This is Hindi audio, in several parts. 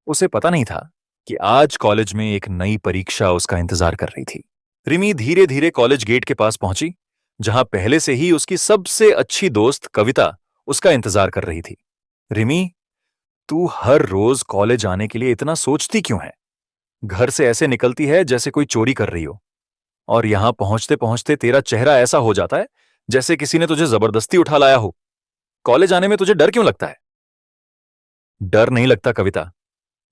उसे पता नहीं था कि आज कॉलेज में एक नई परीक्षा उसका इंतजार कर रही थी। रिमी धीरे धीरे कॉलेज गेट के पास पहुंची, जहां पहले से ही उसकी सबसे अच्छी दोस्त कविता उसका इंतजार कर रही थी। रिमी, तू हर रोज कॉलेज आने के लिए इतना सोचती क्यों है? घर से ऐसे निकलती है जैसे कोई चोरी कर रही हो, और यहां पहुंचते पहुंचते तेरा चेहरा ऐसा हो जाता है जैसे किसी ने तुझे जबरदस्ती उठा लाया हो। कॉलेज आने में तुझे डर क्यों लगता है? डर नहीं लगता कविता,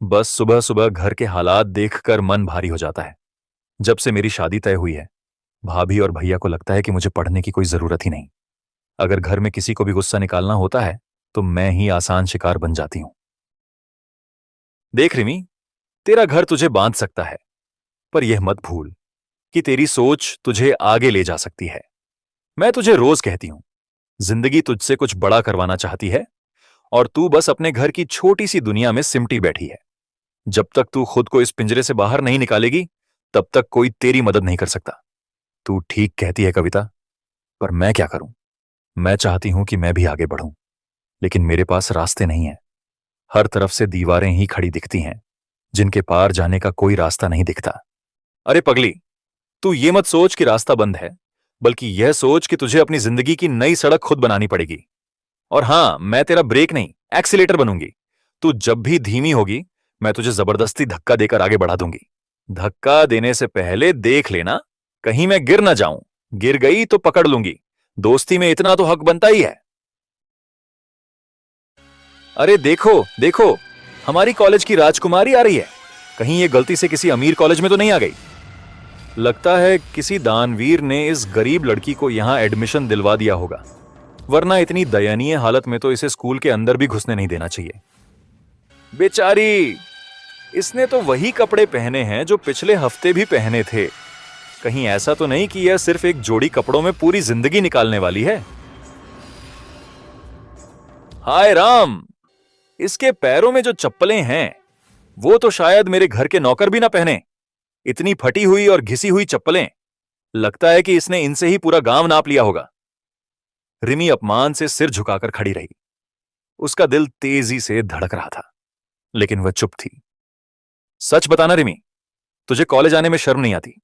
बस सुबह सुबह घर के हालात देखकर मन भारी हो जाता है। जब से मेरी शादी तय हुई है, भाभी और भैया को लगता है कि मुझे पढ़ने की कोई जरूरत ही नहीं। अगर घर में किसी को भी गुस्सा निकालना होता है तो मैं ही आसान शिकार बन जाती हूं। देख रिमी, तेरा घर तुझे बांध सकता है, पर यह मत भूल कि तेरी सोच तुझे आगे ले जा सकती है। मैं तुझे रोज कहती हूं, जिंदगी तुझसे कुछ बड़ा करवाना चाहती है, और तू बस अपने घर की छोटी सी दुनिया में सिमटी बैठी है। जब तक तू खुद को इस पिंजरे से बाहर नहीं निकालेगी, तब तक कोई तेरी मदद नहीं कर सकता। तू ठीक कहती है कविता, पर मैं क्या करूं? मैं चाहती हूं कि मैं भी आगे बढ़ूं, लेकिन मेरे पास रास्ते नहीं है। हर तरफ से दीवारें ही खड़ी दिखती हैं, जिनके पार जाने का कोई रास्ता नहीं दिखता। अरे पगली, तू ये मत सोच कि रास्ता बंद है, बल्कि यह सोच कि तुझे अपनी जिंदगी की नई सड़क खुद बनानी पड़ेगी। और हां, मैं तेरा ब्रेक नहीं, एक्सीलेटर बनूंगी। तू जब भी धीमी होगी, मैं तुझे जबरदस्ती धक्का देकर आगे बढ़ा दूंगी। धक्का देने से पहले देख लेना, कहीं मैं गिर ना जाऊं। गिर गई तो पकड़ लूंगी। दोस्ती में इतना तो हक बनता ही है। अरे देखो देखो, हमारी कॉलेज की राजकुमारी आ रही है। कहीं ये गलती से किसी अमीर कॉलेज में तो नहीं आ गई? लगता है किसी दानवीर ने इस गरीब लड़की को यहां एडमिशन दिलवा दिया होगा, वरना इतनी दयनीय हालत में तो इसे स्कूल के अंदर भी घुसने नहीं देना चाहिए। बेचारी, इसने तो वही कपड़े पहने हैं जो पिछले हफ्ते भी पहने थे। कहीं ऐसा तो नहीं कि यह सिर्फ एक जोड़ी कपड़ों में पूरी जिंदगी निकालने वाली है? हाय राम, इसके पैरों में जो चप्पलें हैं, वो तो शायद मेरे घर के नौकर भी ना पहने। इतनी फटी हुई और घिसी हुई चप्पलें, लगता है कि इसने इनसे ही पूरा गांव नाप लिया होगा। रिमी अपमान से सिर झुकाकर खड़ी रही। उसका दिल तेजी से धड़क रहा था, लेकिन वह चुप थी। सच बताना रिमी, तुझे कॉलेज आने में शर्म नहीं आती?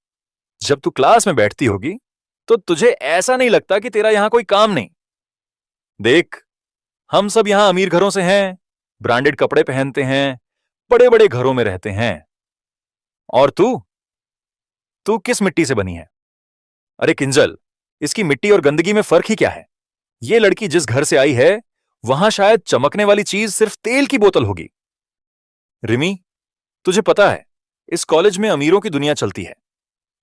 जब तू क्लास में बैठती होगी तो तुझे ऐसा नहीं लगता कि तेरा यहां कोई काम नहीं? देख, हम सब यहां अमीर घरों से हैं, ब्रांडेड कपड़े पहनते हैं, बड़े बड़े घरों में रहते हैं। और तू तू किस मिट्टी से बनी है? अरे किंजल, इसकी मिट्टी और गंदगी में फर्क ही क्या है? ये लड़की जिस घर से आई है, वहां शायद चमकने वाली चीज सिर्फ तेल की बोतल होगी। रिमी, तुझे पता है, इस कॉलेज में अमीरों की दुनिया चलती है।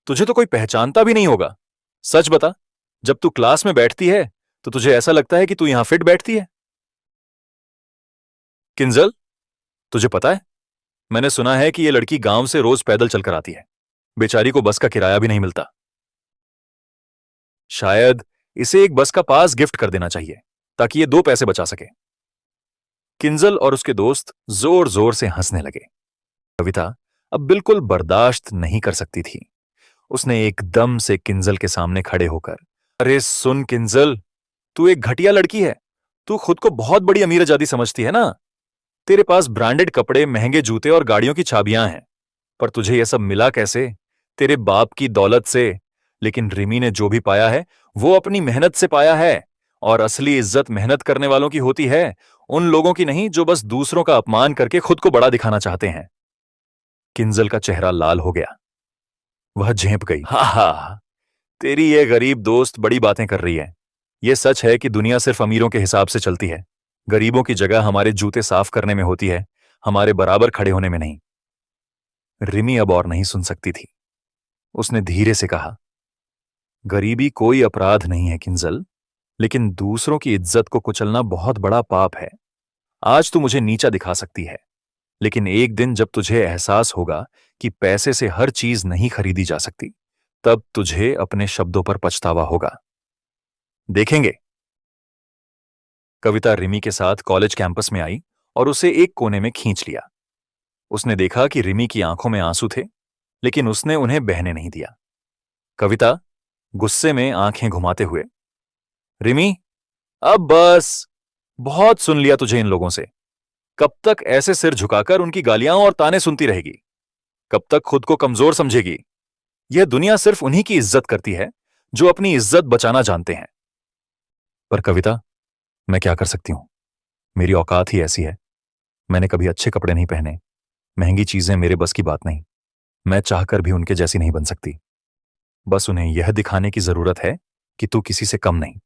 तुझे तो कोई पहचानता भी नहीं होगा। सच बता, जब तू क्लास में बैठती है तो तुझे ऐसा लगता है कि तू यहां फिट बैठती है? किंजल, तुझे पता है, मैंने सुना है कि यह लड़की गांव से रोज पैदल चलकर आती है। बेचारी को बस का किराया भी नहीं मिलता। शायद इसे एक बस का पास गिफ्ट कर देना चाहिए, ताकि ये 2 पैसे बचा सके। किंजल और उसके दोस्त जोर जोर से हंसने लगे। कविता अब बिल्कुल बर्दाश्त नहीं कर सकती थी। उसने एकदम से किंजल के सामने खड़े होकर, अरे सुन किंजल, तू एक घटिया लड़की है। तू खुद को बहुत बड़ी अमीरजादी समझती है ना? तेरे पास ब्रांडेड कपड़े, महंगे जूते और गाड़ियों की चाबियां हैं, पर तुझे यह सब मिला कैसे? तेरे बाप की दौलत से। लेकिन रिमी ने जो भी पाया है, वो अपनी मेहनत से पाया है। और असली इज्जत मेहनत करने वालों की होती है, उन लोगों की नहीं जो बस दूसरों का अपमान करके खुद को बड़ा दिखाना चाहते हैं। किंजल का चेहरा लाल हो गया। वह झेंप गई। हा हा, तेरी ये गरीब दोस्त बड़ी बातें कर रही है। यह सच है कि दुनिया सिर्फ अमीरों के हिसाब से चलती है। गरीबों की जगह हमारे जूते साफ करने में होती है, हमारे बराबर खड़े होने में नहीं। रिमी अब और नहीं सुन सकती थी। उसने धीरे से कहा, गरीबी कोई अपराध नहीं है किंजल, लेकिन दूसरों की इज्जत को कुचलना बहुत बड़ा पाप है। आज तू मुझे नीचा दिखा सकती है, लेकिन एक दिन जब तुझे एहसास होगा कि पैसे से हर चीज नहीं खरीदी जा सकती, तब तुझे अपने शब्दों पर पछतावा होगा। देखेंगे। कविता रिमी के साथ कॉलेज कैंपस में आई और उसे एक कोने में खींच लिया। उसने देखा कि रिमी की आंखों में आंसू थे, लेकिन उसने उन्हें बहने नहीं दिया। कविता गुस्से में आंखें घुमाते हुए, रिमी, अब बस, बहुत सुन लिया तुझे इन लोगों से। कब तक ऐसे सिर झुकाकर उनकी गालियां और ताने सुनती रहेगी? कब तक खुद को कमजोर समझेगी? यह दुनिया सिर्फ उन्हीं की इज्जत करती है जो अपनी इज्जत बचाना जानते हैं। पर कविता, मैं क्या कर सकती हूं? मेरी औकात ही ऐसी है। मैंने कभी अच्छे कपड़े नहीं पहने, महंगी चीजें मेरे बस की बात नहीं। मैं चाहकर भी उनके जैसी नहीं बन सकती। बस उन्हें यह दिखाने की जरूरत है कि तू किसी से कम नहीं।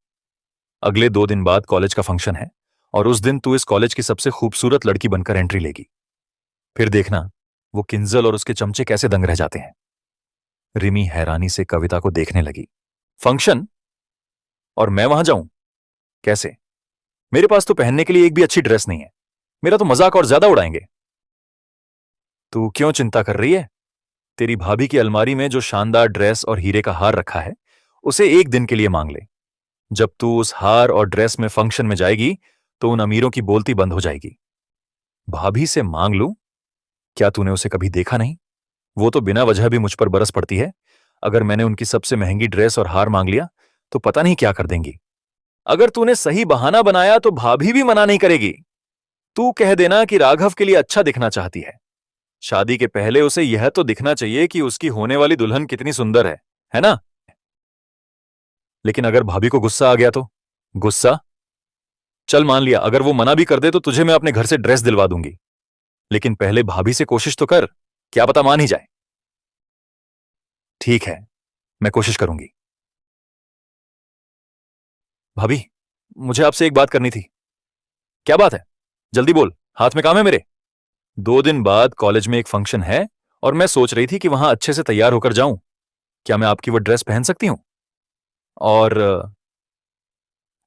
अगले 2 दिन बाद कॉलेज का फंक्शन है और उस दिन तू इस कॉलेज की सबसे खूबसूरत लड़की बनकर एंट्री लेगी। फिर देखना वो किंजल और उसके चमचे कैसे दंग रह जाते हैं। रिमी हैरानी से कविता को देखने लगी। फंक्शन? और मैं वहां जाऊं? कैसे? मेरे पास तो पहनने के लिए एक भी अच्छी ड्रेस नहीं है। मेरा तो मजाक और ज्यादा उड़ाएंगे। तू क्यों चिंता कर रही है? तेरी भाभी की अलमारी में जो शानदार ड्रेस और हीरे का हार रखा है, उसे एक दिन के लिए मांग ले। जब तू उस हार और ड्रेस में फंक्शन में जाएगी तो उन अमीरों की बोलती बंद हो जाएगी। भाभी से मांग लूं? क्या तूने उसे कभी देखा नहीं? वो तो बिना वजह भी मुझ पर बरस पड़ती है। अगर मैंने उनकी सबसे महंगी ड्रेस और हार मांग लिया तो पता नहीं क्या कर देंगी। अगर तूने सही बहाना बनाया तो भाभी भी मना नहीं करेगी। तू कह देना कि राघव के लिए अच्छा दिखना चाहती है। शादी के पहले उसे यह तो दिखना चाहिए कि उसकी होने वाली दुल्हन कितनी सुंदर है ना? लेकिन अगर भाभी को गुस्सा आ गया तो? गुस्सा? चल मान लिया, अगर वो मना भी कर दे तो तुझे मैं अपने घर से ड्रेस दिलवा दूंगी। लेकिन पहले भाभी से कोशिश तो कर, क्या पता मान ही जाए। ठीक है, मैं कोशिश करूंगी। भाभी, मुझे आपसे एक बात करनी थी। क्या बात है? जल्दी बोल, हाथ में काम है मेरे। 2 दिन बाद कॉलेज में एक फंक्शन है और मैं सोच रही थी कि वहां अच्छे से तैयार होकर जाऊं। क्या मैं आपकी वो ड्रेस पहन सकती हूं? और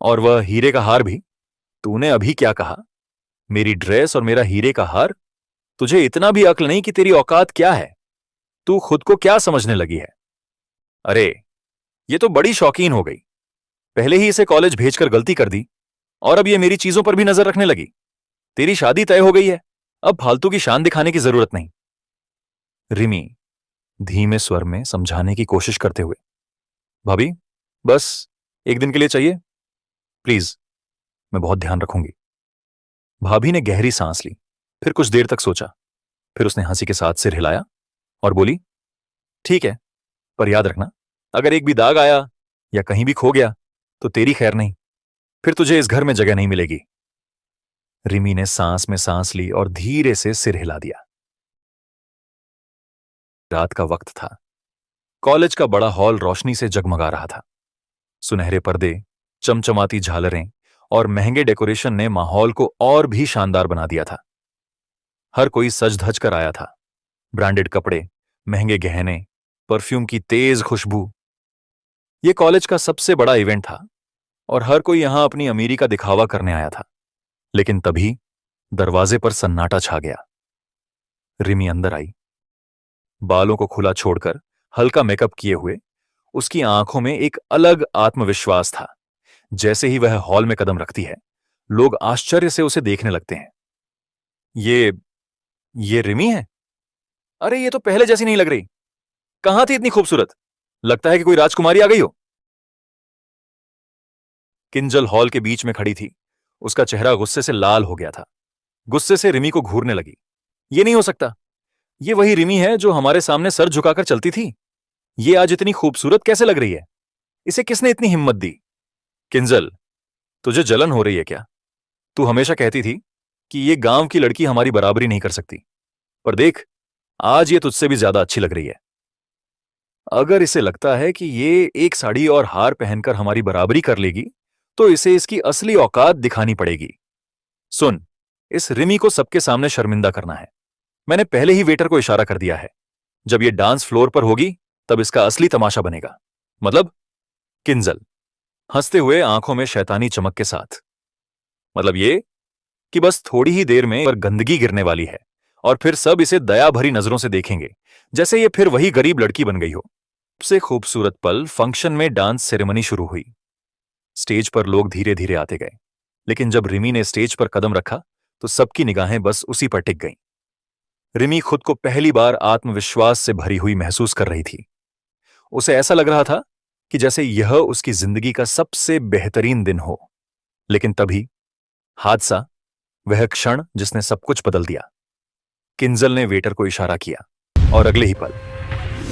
और वह हीरे का हार भी? तूने अभी क्या कहा? मेरी ड्रेस और मेरा हीरे का हार? तुझे इतना भी अक्ल नहीं कि तेरी औकात क्या है? तू खुद को क्या समझने लगी है? अरे, ये तो बड़ी शौकीन हो गई। पहले ही इसे कॉलेज भेजकर गलती कर दी और अब ये मेरी चीजों पर भी नजर रखने लगी। तेरी शादी तय हो गई है, अब फालतू की शान दिखाने की जरूरत नहीं। रिमी धीमे स्वर में समझाने की कोशिश करते हुए, भाभी, बस एक दिन के लिए चाहिए, प्लीज। मैं बहुत ध्यान रखूंगी। भाभी ने गहरी सांस ली, फिर कुछ देर तक सोचा। फिर उसने हंसी के साथ सिर हिलाया और बोली, ठीक है, पर याद रखना, अगर एक भी दाग आया या कहीं भी खो गया तो तेरी खैर नहीं। फिर तुझे इस घर में जगह नहीं मिलेगी। रिमी ने सांस में सांस ली और धीरे से सिर हिला दिया। रात का वक्त था। कॉलेज का बड़ा हॉल रोशनी से जगमगा रहा था। सुनहरे पर्दे, चमचमाती झालरें और महंगे डेकोरेशन ने माहौल को और भी शानदार बना दिया था। हर कोई सज धज कर आया था। ब्रांडेड कपड़े, महंगे गहने, परफ्यूम की तेज खुशबू। यह कॉलेज का सबसे बड़ा इवेंट था और हर कोई यहां अपनी अमीरी का दिखावा करने आया था। लेकिन तभी दरवाजे पर सन्नाटा छा गया। रिमी अंदर आई। बालों को खुला छोड़कर हल्का मेकअप किए हुए, उसकी आंखों में एक अलग आत्मविश्वास था। जैसे ही वह हॉल में कदम रखती है, लोग आश्चर्य से उसे देखने लगते हैं। ये रिमी है? अरे, ये तो पहले जैसी नहीं लग रही। कहां थी इतनी खूबसूरत? लगता है कि कोई राजकुमारी आ गई हो। किंजल हॉल के बीच में खड़ी थी। उसका चेहरा गुस्से से लाल हो गया था। गुस्से से रिमी को घूरने लगी। ये नहीं हो सकता। ये वही रिमी है जो हमारे सामने सर झुकाकर चलती थी। ये आज इतनी खूबसूरत कैसे लग रही है? इसे किसने इतनी हिम्मत दी? किंजल, तुझे जलन हो रही है क्या? तू हमेशा कहती थी कि ये गांव की लड़की हमारी बराबरी नहीं कर सकती, पर देख, आज ये तुझसे भी ज्यादा अच्छी लग रही है। अगर इसे लगता है कि ये एक साड़ी और हार पहनकर हमारी बराबरी कर लेगी, तो इसे इसकी असली औकात दिखानी पड़ेगी। सुन, इस रिमी को सबके सामने शर्मिंदा करना है। मैंने पहले ही वेटर को इशारा कर दिया है। जब ये डांस फ्लोर पर होगी, तब इसका असली तमाशा बनेगा। मतलब? किंजल हंसते हुए, आंखों में शैतानी चमक के साथ, मतलब ये कि बस थोड़ी ही देर में पर गंदगी गिरने वाली है और फिर सब इसे दया भरी नजरों से देखेंगे, जैसे ये फिर वही गरीब लड़की बन गई हो। सबसे खूबसूरत पल फंक्शन में डांस सेरेमनी शुरू हुई। स्टेज पर लोग धीरे धीरे आते गए, लेकिन जब रिमी ने स्टेज पर कदम रखा तो सबकी निगाहें बस उसी पर टिक गईं। रिमी खुद को पहली बार आत्मविश्वास से भरी हुई महसूस कर रही थी। उसे ऐसा लग रहा था कि जैसे यह उसकी जिंदगी का सबसे बेहतरीन दिन हो। लेकिन तभी हादसा वह क्षण जिसने सब कुछ बदल दिया। किंजल ने वेटर को इशारा किया और अगले ही पल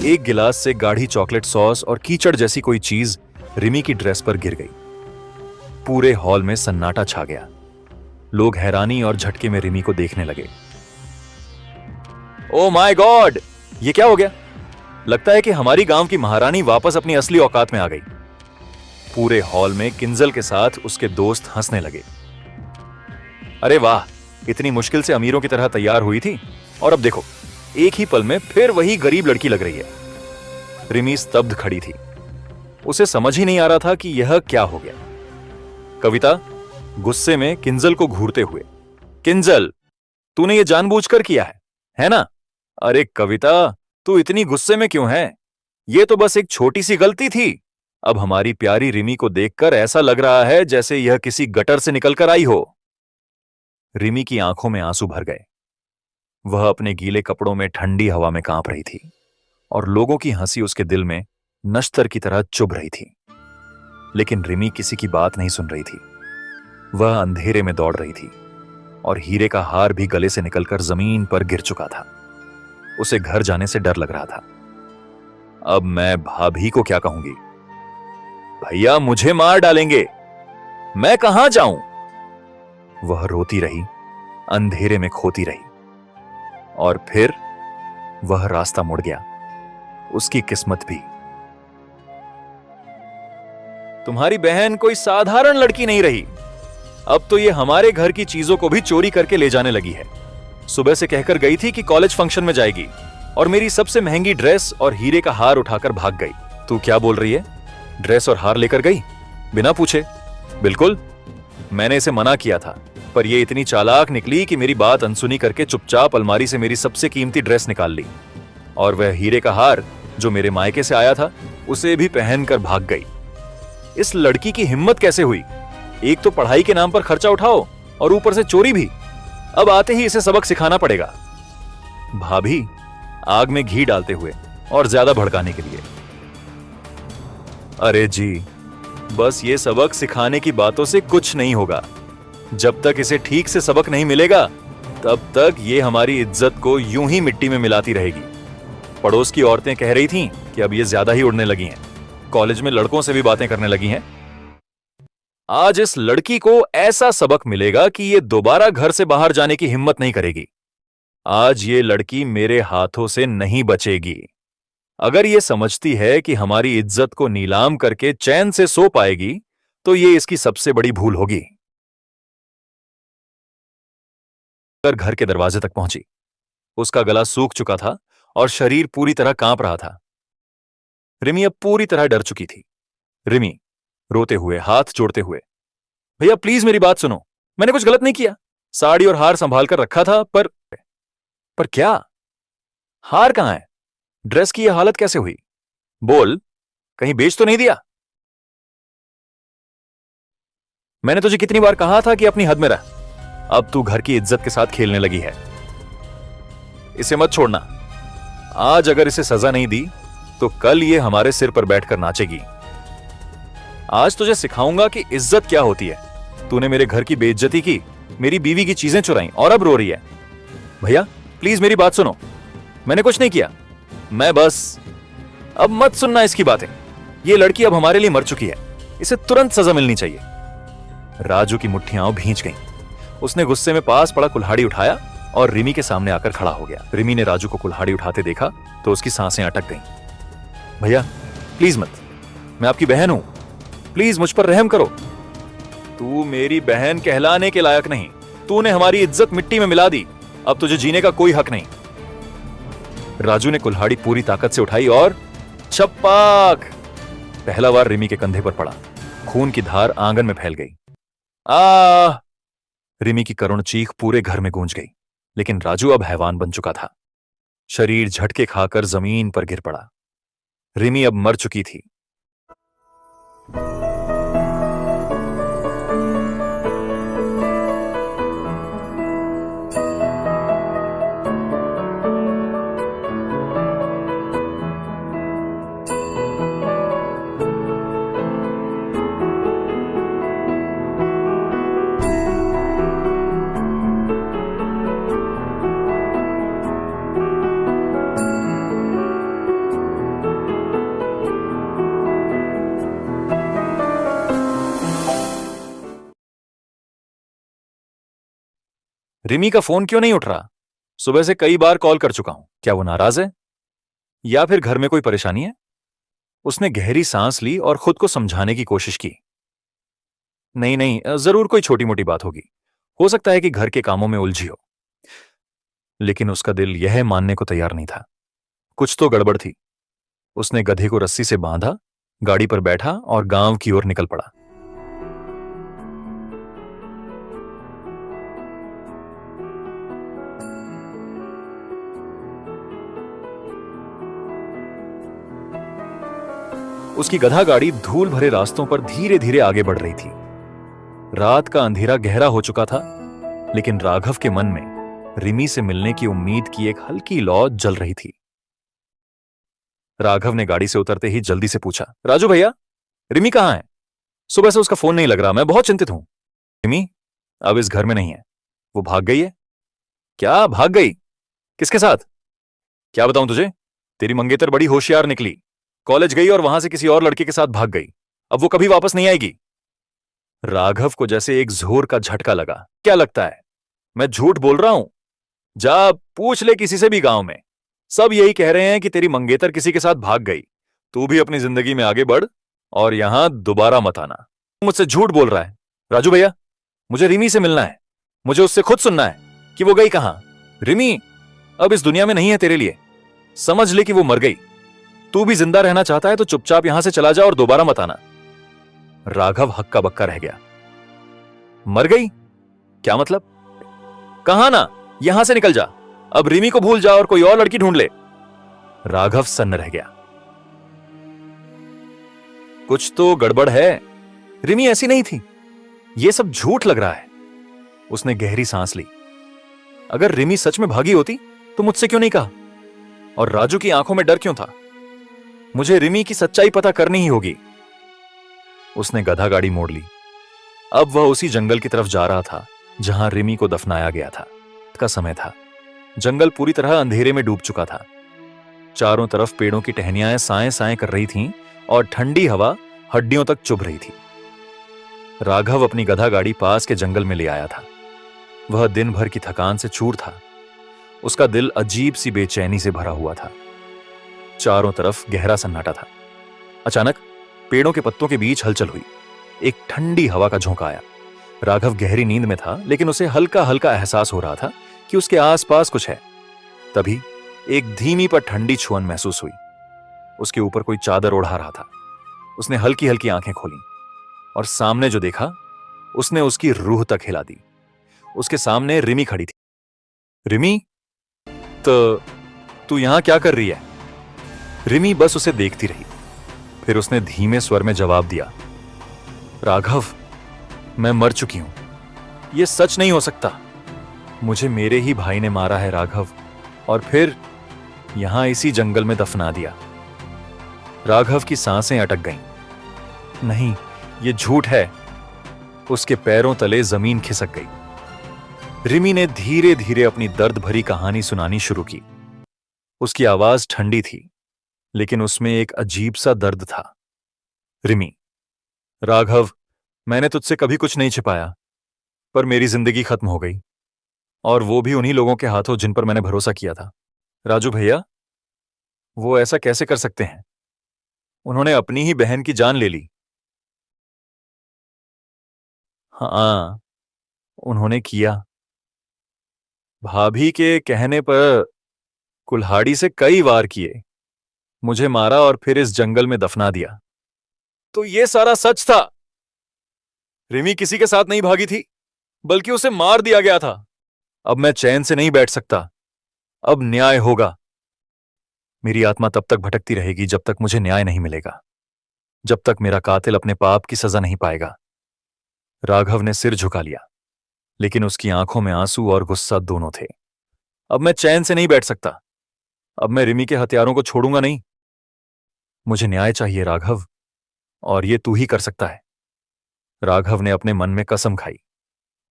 एक गिलास से गाढ़ी चॉकलेट सॉस और कीचड़ जैसी कोई चीज रिमी की ड्रेस पर गिर गई। पूरे हॉल में सन्नाटा छा गया। लोग हैरानी और झटके में रिमी को देखने लगे। ओ माय गॉड, ये क्या हो गया? लगता है कि हमारी गांव की महारानी वापस अपनी असली औकात में आ गई। पूरे हॉल में किंजल के साथ उसके दोस्त हंसने लगे। अरे वाह, इतनी मुश्किल से अमीरों की तरह तैयार हुई थी और अब देखो, एक ही पल में फिर वही गरीब लड़की लग रही है। रिमी स्तब्ध खड़ी थी। उसे समझ ही नहीं आ रहा था कि यह क्या हो गया। कविता गुस्से में किंजल को घूरते हुए, किंजल, तूने ये जानबूझकर किया है ना? अरे कविता, तू इतनी गुस्से में क्यों है? ये तो बस एक छोटी सी गलती थी। अब हमारी प्यारी रिमी को देखकर ऐसा लग रहा है जैसे यह किसी गटर से निकलकर आई हो। रिमी की आंखों में आंसू भर गए। वह अपने गीले कपड़ों में ठंडी हवा में कांप रही थी और लोगों की हंसी उसके दिल में नश्तर की तरह चुभ रही थी। लेकिन रिमी किसी की बात नहीं सुन रही थी। वह अंधेरे में दौड़ रही थी और हीरे का हार भी गले से निकलकर जमीन पर गिर चुका था। उसे घर जाने से डर लग रहा था। अब मैं भाभी को क्या कहूंगी? भैया मुझे मार डालेंगे। मैं कहां जाऊं? वह रोती रही, अंधेरे में खोती रही और फिर वह रास्ता मुड़ गया। उसकी किस्मत भी। तुम्हारी बहन कोई साधारण लड़की नहीं रही। अब तो ये हमारे घर की चीजों को भी चोरी करके ले जाने लगी है। सुबह से कहकर गई थी कि कॉलेज फंक्शन में जाएगी और मेरी सबसे महंगी ड्रेस और हीरे का हार उठाकर भाग गई। तू क्या बोल रही है? ड्रेस और हार लेकर गई बिना पूछे? बिल्कुल, मैंने इसे मना किया था, पर यह इतनी चालाक निकली कि मेरी बात अनसुनी करके चुपचाप अलमारी से मेरी सबसे कीमती ड्रेस निकाल ली और वह हीरे का हार जो मेरे मायके से आया था उसे भी पहनकर भाग गई। इस लड़की की हिम्मत कैसे हुई? एक तो पढ़ाई के नाम पर खर्चा उठाओ और ऊपर से चोरी भी। अब आते ही इसे सबक सिखाना पड़ेगा। भाभी आग में घी डालते हुए और ज्यादा भड़काने के लिए, अरे जी, बस ये सबक सिखाने की बातों से कुछ नहीं होगा। जब तक इसे ठीक से सबक नहीं मिलेगा तब तक ये हमारी इज्जत को यूं ही मिट्टी में मिलाती रहेगी। पड़ोस की औरतें कह रही थीं कि अब ये ज्यादा ही उड़ने लगी हैं, कॉलेज में लड़कों से भी बातें करने लगी हैं। आज इस लड़की को ऐसा सबक मिलेगा कि ये दोबारा घर से बाहर जाने की हिम्मत नहीं करेगी। आज ये लड़की मेरे हाथों से नहीं बचेगी। अगर ये समझती है कि हमारी इज्जत को नीलाम करके चैन से सो पाएगी तो ये इसकी सबसे बड़ी भूल होगी। घर के दरवाजे तक पहुंची। उसका गला सूख चुका था और शरीर पूरी तरह कांप रहा था। रिमी अब पूरी तरह डर चुकी थी। रिमी रोते हुए, हाथ जोड़ते हुए, भैया प्लीज मेरी बात सुनो, मैंने कुछ गलत नहीं किया। साड़ी और हार संभाल कर रखा था, पर क्या? हार कहां है? ड्रेस की यह हालत कैसे हुई? बोल, कहीं बेच तो नहीं दिया? मैंने तुझे कितनी बार कहा था कि अपनी हद में रह। अब तू घर की इज्जत के साथ खेलने लगी है। इसे मत छोड़ना। आज अगर इसे सजा नहीं दी तो कल ये हमारे सिर पर बैठकर नाचेगी। आज तुझे सिखाऊंगा कि इज्जत क्या होती है। तूने मेरे घर की बेइज्जती की, मेरी बीवी की चीजें चुराई और अब रो रही है। भैया प्लीज मेरी बात सुनो, मैंने कुछ नहीं किया। मैं बस, अब मत सुनना इसकी बातें। ये लड़की अब हमारे लिए मर चुकी है, इसे तुरंत सजा मिलनी चाहिए। राजू की मुट्ठियां भींच गईं। उसने गुस्से में पास पड़ा कुल्हाड़ी उठाया और रिमी के सामने आकर खड़ा हो गया। रिमी ने राजू को कुल्हाड़ी उठाते देखा तो उसकी सांसें अटक गईं। भैया प्लीज मत, मैं आपकी बहन हूं, प्लीज मुझ पर रहम करो। तू मेरी बहन कहलाने के लायक नहीं। तूने हमारी इज्जत मिट्टी में मिला दी। अब तुझे जीने का कोई हक नहीं। राजू ने कुल्हाड़ी पूरी ताकत से उठाई और छप्पाक! पहला वार रिमी के कंधे पर पड़ा। खून की धार आंगन में फैल गई। आ! रिमी की करुण चीख पूरे घर में गूंज गई। लेकिन राजू अब हैवान बन चुका था। शरीर झटके खाकर जमीन पर गिर पड़ा। रिमी अब मर चुकी थी। रिमी का फोन क्यों नहीं उठ रहा? सुबह से कई बार कॉल कर चुका हूं। क्या वो नाराज है या फिर घर में कोई परेशानी है? उसने गहरी सांस ली और खुद को समझाने की कोशिश की। नहीं नहीं, जरूर कोई छोटी मोटी बात होगी। हो सकता है कि घर के कामों में उलझी हो। लेकिन उसका दिल यह मानने को तैयार नहीं था। कुछ तो गड़बड़ थी। उसने गधे को रस्सी से बांधा, गाड़ी पर बैठा और गांव की ओर निकल पड़ा। उसकी गधा गाड़ी धूल भरे रास्तों पर धीरे धीरे आगे बढ़ रही थी। रात का अंधेरा गहरा हो चुका था, लेकिन राघव के मन में रिमी से मिलने की उम्मीद की एक हल्की लौ जल रही थी। राघव ने गाड़ी से उतरते ही जल्दी से पूछा, राजू भैया, रिमी कहां है? सुबह से उसका फोन नहीं लग रहा, मैं बहुत चिंतित हूं। रिमी अब इस घर में नहीं है। वो भाग गई है। क्या भाग गई? किसके साथ? क्या बताऊं तुझे, तेरी मंगेतर बड़ी होशियार निकली। कॉलेज गई और वहां से किसी और लड़के के साथ भाग गई। अब वो कभी वापस नहीं आएगी। राघव को जैसे एक जोर का झटका लगा। क्या लगता है मैं झूठ बोल रहा हूं? जा पूछ ले किसी से भी गांव में। सब यही कह रहे हैं कि तेरी मंगेतर किसी के साथ भाग गई। तू भी अपनी जिंदगी में आगे बढ़ और यहां दोबारा मत आना। मुझसे झूठ बोल रहा है। राजू भैया, मुझे रिमी से मिलना है। मुझे उससे खुद सुनना है कि वो गई कहां। रिमी अब इस दुनिया में नहीं है तेरे लिए। समझ ले कि वो मर गई। तू भी जिंदा रहना चाहता है तो चुपचाप यहां से चला जा और दोबारा मत आना। राघव हक्का बक्का रह गया। मर गई? क्या मतलब? कहां ना, यहां से निकल जा। अब रिमी को भूल जा और कोई और लड़की ढूंढ ले। राघव सन्न रह गया। कुछ तो गड़बड़ है। रिमी ऐसी नहीं थी। यह सब झूठ लग रहा है। उसने गहरी सांस ली। अगर रिमी सच में भागी होती तो मुझसे क्यों नहीं कहा? और राजू की आंखों में डर क्यों था? मुझे रिमी की सच्चाई पता करनी ही होगी। उसने गधा गाड़ी मोड़ ली। अब वह उसी जंगल की तरफ जा रहा था जहां रिमी को दफनाया गया था। रात का समय था। जंगल पूरी तरह अंधेरे में डूब चुका था। चारों तरफ पेड़ों की टहनियां साएं साएं कर रही थीं और ठंडी हवा हड्डियों तक चुभ रही थी। राघव अपनी गधा गाड़ी पास के जंगल में ले आया था। वह दिन भर की थकान से चूर था। उसका दिल अजीब सी बेचैनी से भरा हुआ था। चारों तरफ गहरा सन्नाटा था। अचानक पेड़ों के पत्तों के बीच हलचल हुई। एक ठंडी हवा का झोंका आया। राघव गहरी नींद में था, लेकिन उसे हल्का हल्का एहसास हो रहा था कि उसके आसपास कुछ है। तभी एक धीमी पर ठंडी छुअन महसूस हुई। उसके ऊपर कोई चादर ओढ़ा रहा था। उसने हल्की हल्की आंखें खोली और सामने जो देखा उसने उसकी रूह तक हिला दी। उसके सामने रिमी खड़ी थी। रिमी, तो तू यहां क्या कर रही है? रिमी बस उसे देखती रही। फिर उसने धीमे स्वर में जवाब दिया, राघव, मैं मर चुकी हूं। यह सच नहीं हो सकता। मुझे मेरे ही भाई ने मारा है राघव, और फिर यहां इसी जंगल में दफना दिया। राघव की सांसें अटक गईं। नहीं, यह झूठ है। उसके पैरों तले जमीन खिसक गई। रिमी ने धीरे धीरे अपनी दर्द भरी कहानी सुनानी शुरू की। उसकी आवाज ठंडी थी, लेकिन उसमें एक अजीब सा दर्द था। रिमी, राघव, मैंने तुझसे कभी कुछ नहीं छिपाया, पर मेरी जिंदगी खत्म हो गई, और वो भी उन्हीं लोगों के हाथों जिन पर मैंने भरोसा किया था। राजू भैया, वो ऐसा कैसे कर सकते हैं? उन्होंने अपनी ही बहन की जान ले ली। हाँ, उन्होंने किया। भाभी के कहने पर कुल्हाड़ी से कई वार किए। मुझे मारा और फिर इस जंगल में दफना दिया। तो ये सारा सच था। रिमी किसी के साथ नहीं भागी थी, बल्कि उसे मार दिया गया था। अब मैं चैन से नहीं बैठ सकता। अब न्याय होगा। मेरी आत्मा तब तक भटकती रहेगी जब तक मुझे न्याय नहीं मिलेगा, जब तक मेरा कातिल अपने पाप की सजा नहीं पाएगा। राघव ने सिर झुका लिया, लेकिन उसकी आंखों में आंसू और गुस्सा दोनों थे। अब मैं चैन से नहीं बैठ सकता। अब मैं रिमी के हथियारों को छोड़ूंगा नहीं। मुझे न्याय चाहिए राघव, और ये तू ही कर सकता है। राघव ने अपने मन में कसम खाई।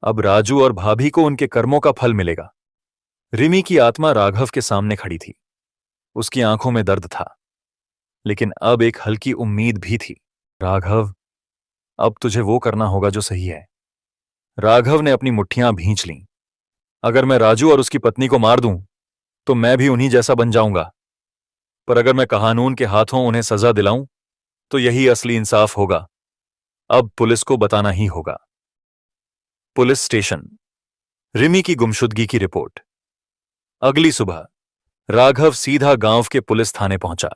अब राजू और भाभी को उनके कर्मों का फल मिलेगा। रिमी की आत्मा राघव के सामने खड़ी थी। उसकी आंखों में दर्द था, लेकिन अब एक हल्की उम्मीद भी थी। राघव, अब तुझे वो करना होगा जो सही है। राघव ने अपनी मुट्ठियां भींच लीं। अगर मैं राजू और उसकी पत्नी को मार दूं तो मैं भी उन्हीं जैसा बन जाऊंगा, पर अगर मैं कानून के हाथों उन्हें सजा दिलाऊं तो यही असली इंसाफ होगा। अब पुलिस को बताना ही होगा। Police station. रिमी की गुमशुदगी की रिपोर्ट। अगली सुबह राघव सीधा गांव के पुलिस थाने पहुंचा।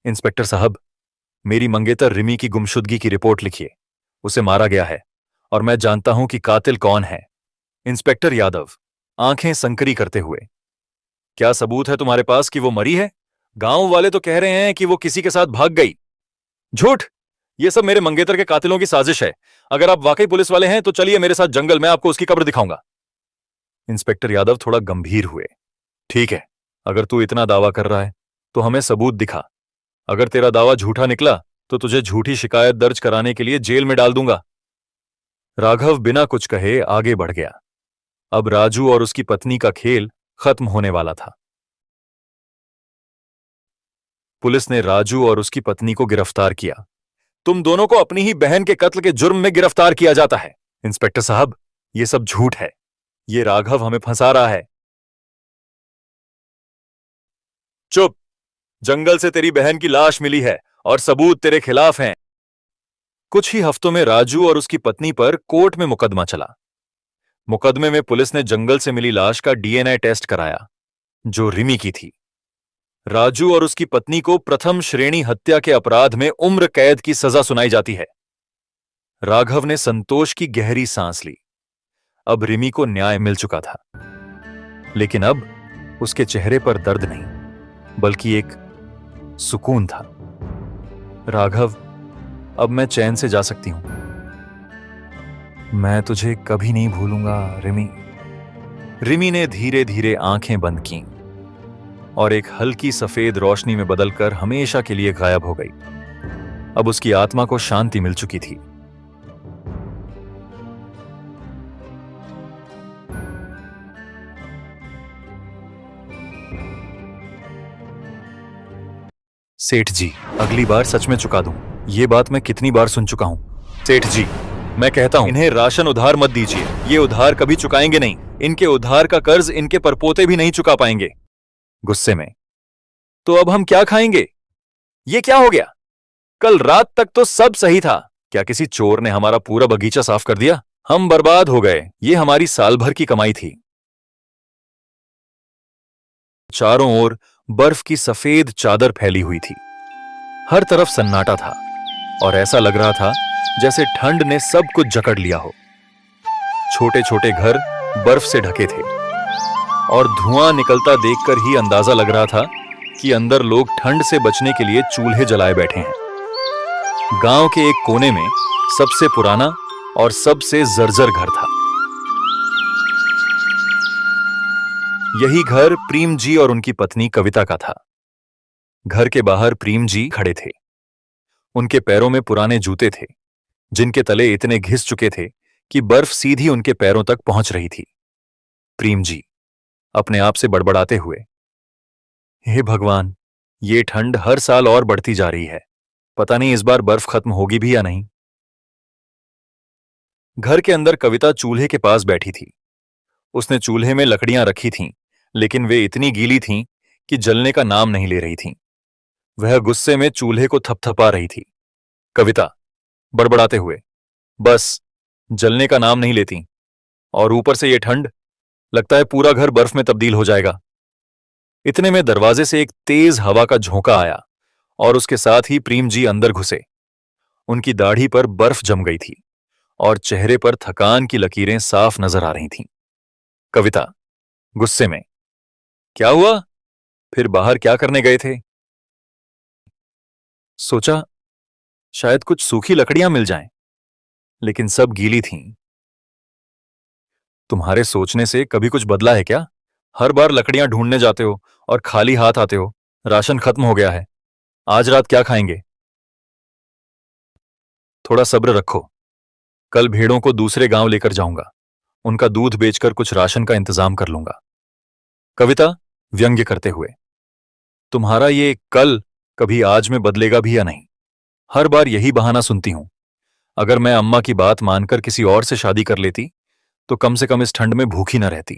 इंस्पेक्टर साहब, मेरी मंगेतर रिमी की गुमशुदगी की रिपोर्ट लिखिए। उसे मारा गया है और मैं जानता हूं कि कातिल कौन है। इंस्पेक्टर यादव आंखें संकरी करते हुए, क्या सबूत है तुम्हारे पास कि वो मरी है? गांव वाले तो कह रहे हैं कि वो किसी के साथ भाग गई। झूठ! ये सब मेरे मंगेतर के कातिलों की साजिश है। अगर आप वाकई पुलिस वाले हैं तो चलिए मेरे साथ जंगल में, आपको उसकी कब्र दिखाऊंगा। इंस्पेक्टर यादव थोड़ा गंभीर हुए। ठीक है, अगर तू इतना दावा कर रहा है तो हमें सबूत दिखा। अगर तेरा दावा झूठा निकला तो तुझे झूठी शिकायत दर्ज कराने के लिए जेल में डाल दूंगा। राघव बिना कुछ कहे आगे बढ़ गया। अब राजू और उसकी पत्नी का खेल खत्म होने वाला था। पुलिस ने राजू और उसकी पत्नी को गिरफ्तार किया। तुम दोनों को अपनी ही बहन के कत्ल के जुर्म में गिरफ्तार किया जाता है। इंस्पेक्टर साहब, यह सब झूठ है। ये राघव हमें फंसा रहा है। चुप! जंगल से तेरी बहन की लाश मिली है और सबूत तेरे खिलाफ हैं। कुछ ही हफ्तों में राजू और उसकी पत्नी पर कोर्ट में मुकदमा चला। मुकदमे में पुलिस ने जंगल से मिली लाश का डीएनए टेस्ट कराया, जो रिमी की थी। राजू और उसकी पत्नी को प्रथम श्रेणी हत्या के अपराध में उम्र कैद की सजा सुनाई जाती है। राघव ने संतोष की गहरी सांस ली। अब रिमी को न्याय मिल चुका था, लेकिन अब उसके चेहरे पर दर्द नहीं, बल्कि एक सुकून था। राघव, अब मैं चैन से जा सकती हूं। मैं तुझे कभी नहीं भूलूंगा रिमी। रिमी ने धीरे धीरे आंखें बंद कीं और एक हल्की सफेद रोशनी में बदलकर हमेशा के लिए गायब हो गई। अब उसकी आत्मा को शांति मिल चुकी थी। सेठ जी, अगली बार सच में चुका दूं। ये बात मैं कितनी बार सुन चुका हूं। सेठ जी, मैं कहता हूं, इन्हें राशन उधार मत दीजिए। ये उधार कभी चुकाएंगे नहीं। इनके उधार का कर्ज इनके परपोते भी नहीं चुका पाएंगे। गुस्से में, तो अब हम क्या खाएंगे? ये क्या हो गया? कल रात तक तो सब सही था। क्या किसी चोर ने हमारा पूरा बगीचा साफ कर दिया? हम बर्बाद हो गए। ये हमारी साल भर की कमाई थी। चारों ओर बर्फ की सफेद चादर फैली हुई थी। हर तरफ सन्नाटा था और ऐसा लग रहा था जैसे ठंड ने सब कुछ जकड़ लिया हो। छोटे छोटे घर बर्फ से ढके थे और धुआं निकलता देखकर ही अंदाजा लग रहा था कि अंदर लोग ठंड से बचने के लिए चूल्हे जलाए बैठे हैं। गांव के एक कोने में सबसे पुराना और सबसे जर्जर घर था। यही घर प्रेम जी और उनकी पत्नी कविता का था। घर के बाहर प्रेम जी खड़े थे। उनके पैरों में पुराने जूते थे, जिनके तले इतने घिस चुके थे कि बर्फ सीधी उनके पैरों तक पहुंच रही थी। प्रेम जी अपने आप से बड़बड़ाते हुए, हे भगवान, ये ठंड हर साल और बढ़ती जा रही है। पता नहीं इस बार बर्फ खत्म होगी भी या नहीं। घर के अंदर कविता चूल्हे के पास बैठी थी। उसने चूल्हे में लकड़ियां रखी थीं, लेकिन वे इतनी गीली थीं कि जलने का नाम नहीं ले रही थीं। वह गुस्से में चूल्हे को थपथपा रही थी। कविता बड़बड़ाते हुए, बस, जलने का नाम नहीं लेती, और ऊपर से ये ठंड, लगता है पूरा घर बर्फ में तब्दील हो जाएगा। इतने में दरवाजे से एक तेज हवा का झोंका आया और उसके साथ ही प्रेम जी अंदर घुसे। उनकी दाढ़ी पर बर्फ जम गई थी और चेहरे पर थकान की लकीरें साफ नजर आ रही थीं। कविता गुस्से में, क्या हुआ? फिर बाहर क्या करने गए थे? सोचा शायद कुछ सूखी लकड़ियां मिल जाएं, लेकिन सब गीली थीं। तुम्हारे सोचने से कभी कुछ बदला है क्या? हर बार लकड़ियां ढूंढने जाते हो और खाली हाथ आते हो। राशन खत्म हो गया है। आज रात क्या खाएंगे? थोड़ा सब्र रखो। कल भेड़ों को दूसरे गांव लेकर जाऊंगा। उनका दूध बेचकर कुछ राशन का इंतजाम कर लूंगा। कविता व्यंग्य करते हुए, तुम्हारा ये कल कभी आज में बदलेगा भी या नहीं? हर बार यही बहाना सुनती हूं। अगर मैं अम्मा की बात मानकर किसी और से शादी कर लेती तो कम से कम इस ठंड में भूखी न रहती।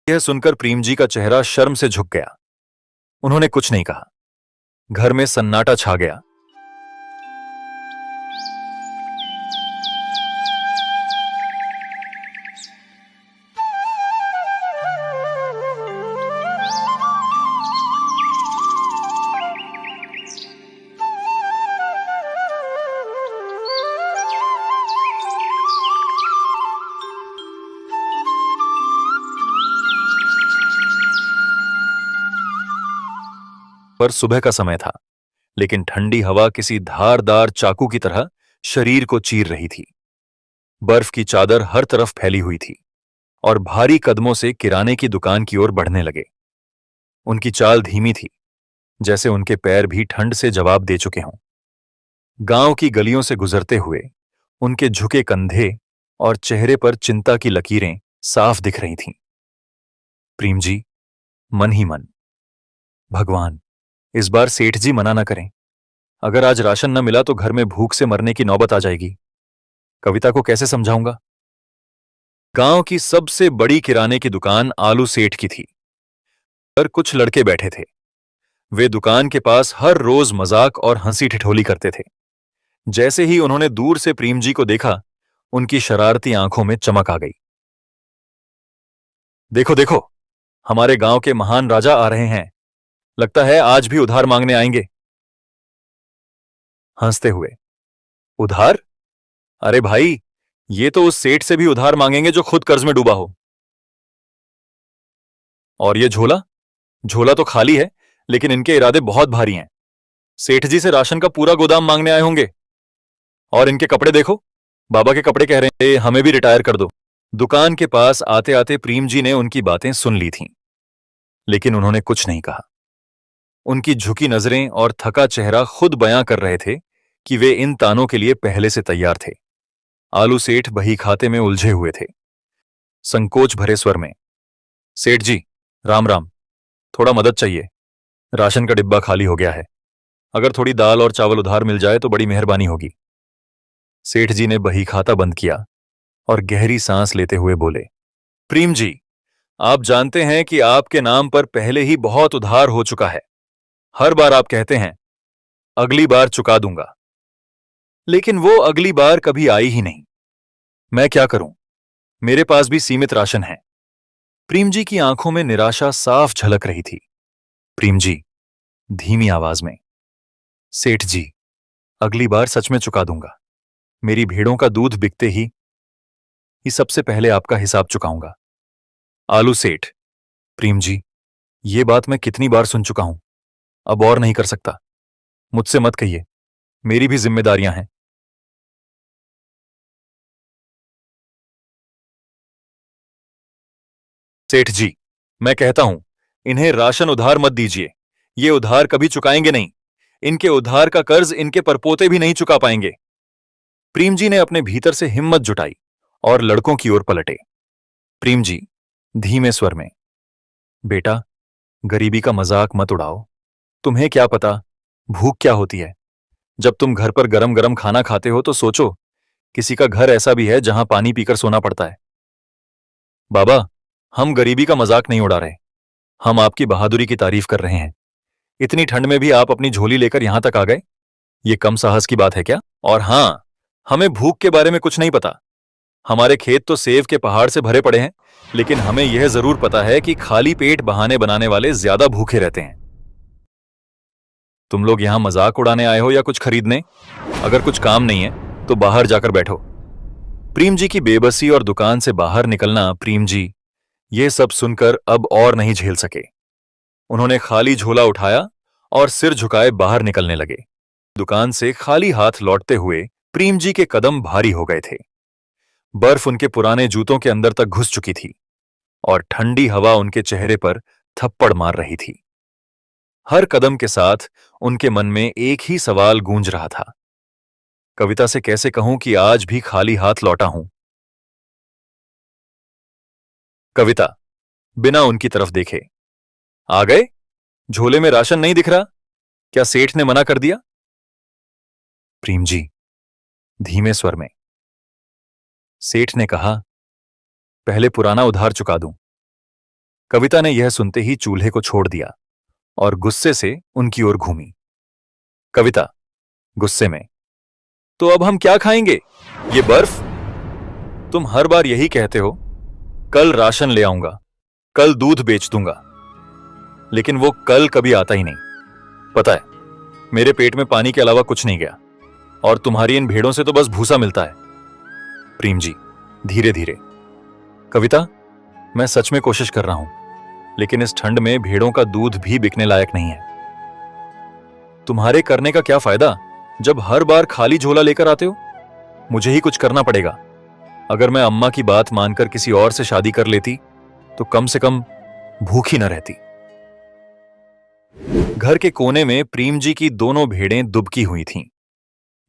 यह सुनकर प्रेम जी का चेहरा शर्म से झुक गया। उन्होंने कुछ नहीं कहा। घर में सन्नाटा छा गया। पर सुबह का समय था, लेकिन ठंडी हवा किसी धारदार चाकू की तरह शरीर को चीर रही थी। बर्फ की चादर हर तरफ फैली हुई थी और भारी कदमों से किराने की दुकान की ओर बढ़ने लगे। उनकी चाल धीमी थी, जैसे उनके पैर भी ठंड से जवाब दे चुके हों। गांव की गलियों से गुजरते हुए उनके झुके कंधे और चेहरे पर चिंता की लकीरें साफ दिख रही थीं। प्रेम जी मन ही मन, भगवान, इस बार सेठ जी मना न करें। अगर आज राशन न मिला तो घर में भूख से मरने की नौबत आ जाएगी। कविता को कैसे समझाऊंगा? गांव की सबसे बड़ी किराने की दुकान आलू सेठ की थी। पर कुछ लड़के बैठे थे। वे दुकान के पास हर रोज मजाक और हंसी ठिठोली करते थे। जैसे ही उन्होंने दूर से प्रेम जी को देखा, उनकी शरारती आंखों में चमक आ गई। देखो देखो, हमारे गांव के महान राजा आ रहे हैं। लगता है आज भी उधार मांगने आएंगे। हंसते हुए, उधार? अरे भाई, ये तो उस सेठ से भी उधार मांगेंगे जो खुद कर्ज में डूबा हो। और ये झोला? झोला तो खाली है, लेकिन इनके इरादे बहुत भारी हैं। सेठ जी से राशन का पूरा गोदाम मांगने आए होंगे। और इनके कपड़े देखो, बाबा के कपड़े कह रहे हैं हमें भी रिटायर कर दो। दुकान के पास आते आते प्रेम जी ने उनकी बातें सुन ली थीं, लेकिन उन्होंने कुछ नहीं कहा। उनकी झुकी नजरें और थका चेहरा खुद बयां कर रहे थे कि वे इन तानों के लिए पहले से तैयार थे। आलू सेठ बही खाते में उलझे हुए थे। संकोच भरे स्वर में, सेठ जी, राम राम, थोड़ा मदद चाहिए। राशन का डिब्बा खाली हो गया है। अगर थोड़ी दाल और चावल उधार मिल जाए तो बड़ी मेहरबानी होगी। सेठ जी ने बही खाता बंद किया और गहरी सांस लेते हुए बोले, प्रेम जी, आप जानते हैं कि आपके नाम पर पहले ही बहुत उधार हो चुका है। हर बार आप कहते हैं अगली बार चुका दूंगा, लेकिन वो अगली बार कभी आई ही नहीं। मैं क्या करूं? मेरे पास भी सीमित राशन है। प्रेम जी की आंखों में निराशा साफ झलक रही थी। प्रेम जी, धीमी आवाज में, सेठ जी, अगली बार सच में चुका दूंगा। मेरी भेड़ों का दूध बिकते ही सबसे पहले आपका हिसाब चुकाऊंगा। आलू सेठ, प्रेम जी, ये बात मैं कितनी बार सुन चुका हूं। अब और नहीं कर सकता। मुझसे मत कहिए, मेरी भी जिम्मेदारियां हैं। सेठ जी, मैं कहता हूं, इन्हें राशन उधार मत दीजिए। ये उधार कभी चुकाएंगे नहीं। इनके उधार का कर्ज इनके परपोते भी नहीं चुका पाएंगे। प्रेम जी ने अपने भीतर से हिम्मत जुटाई और लड़कों की ओर पलटे। प्रेम जी, धीमे स्वर में, बेटा, गरीबी का मजाक मत उड़ाओ। तुम्हें क्या पता भूख क्या होती है। जब तुम घर पर गरम गरम खाना खाते हो तो सोचो, किसी का घर ऐसा भी है जहां पानी पीकर सोना पड़ता है। बाबा, हम गरीबी का मजाक नहीं उड़ा रहे। हम आपकी बहादुरी की तारीफ कर रहे हैं। इतनी ठंड में भी आप अपनी झोली लेकर यहां तक आ गए। ये कम साहस की बात है क्या? और हां, हमें भूख के बारे में कुछ नहीं पता। हमारे खेत तो सेब के पहाड़ से भरे पड़े हैं, लेकिन हमें यह जरूर पता है कि खाली पेट बहाने बनाने वाले ज्यादा भूखे रहते हैं। तुम लोग यहां मजाक उड़ाने आए हो या कुछ खरीदने? अगर कुछ काम नहीं है तो बाहर जाकर बैठो। प्रेम जी की बेबसी और दुकान से बाहर निकलना प्रेम जी ये सब सुनकर अब और नहीं झेल सके। उन्होंने खाली झोला उठाया और सिर झुकाए बाहर निकलने लगे। दुकान से खाली हाथ लौटते हुए प्रेम जी के कदम भारी हो गए थे। बर्फ उनके पुराने जूतों के अंदर तक घुस चुकी थी और ठंडी हवा उनके चेहरे पर थप्पड़ मार रही थी। हर कदम के साथ उनके मन में एक ही सवाल गूंज रहा था, कविता से कैसे कहूं कि आज भी खाली हाथ लौटा हूं? कविता बिना उनकी तरफ देखे, आ गए? झोले में राशन नहीं दिख रहा? क्या सेठ ने मना कर दिया? प्रेम जी, धीमे स्वर में, सेठ ने कहा पहले पुराना उधार चुका दूं। कविता ने यह सुनते ही चूल्हे को छोड़ दिया और गुस्से से उनकी ओर घूमी। कविता गुस्से में, तो अब हम क्या खाएंगे? ये बर्फ? तुम हर बार यही कहते हो, कल राशन ले आऊंगा, कल दूध बेच दूंगा, लेकिन वो कल कभी आता ही नहीं। पता है, मेरे पेट में पानी के अलावा कुछ नहीं गया और तुम्हारी इन भेड़ों से तो बस भूसा मिलता है। प्रेम जी धीरे धीरे, कविता मैं सच में कोशिश कर रहा हूं, लेकिन इस ठंड में भेड़ों का दूध भी बिकने लायक नहीं है। तुम्हारे करने का क्या फायदा जब हर बार खाली झोला लेकर आते हो? मुझे ही कुछ करना पड़ेगा। अगर मैं अम्मा की बात मानकर किसी और से शादी कर लेती तो कम से कम भूखी न रहती। घर के कोने में प्रेम जी की दोनों भेड़ें दुबकी हुई थीं,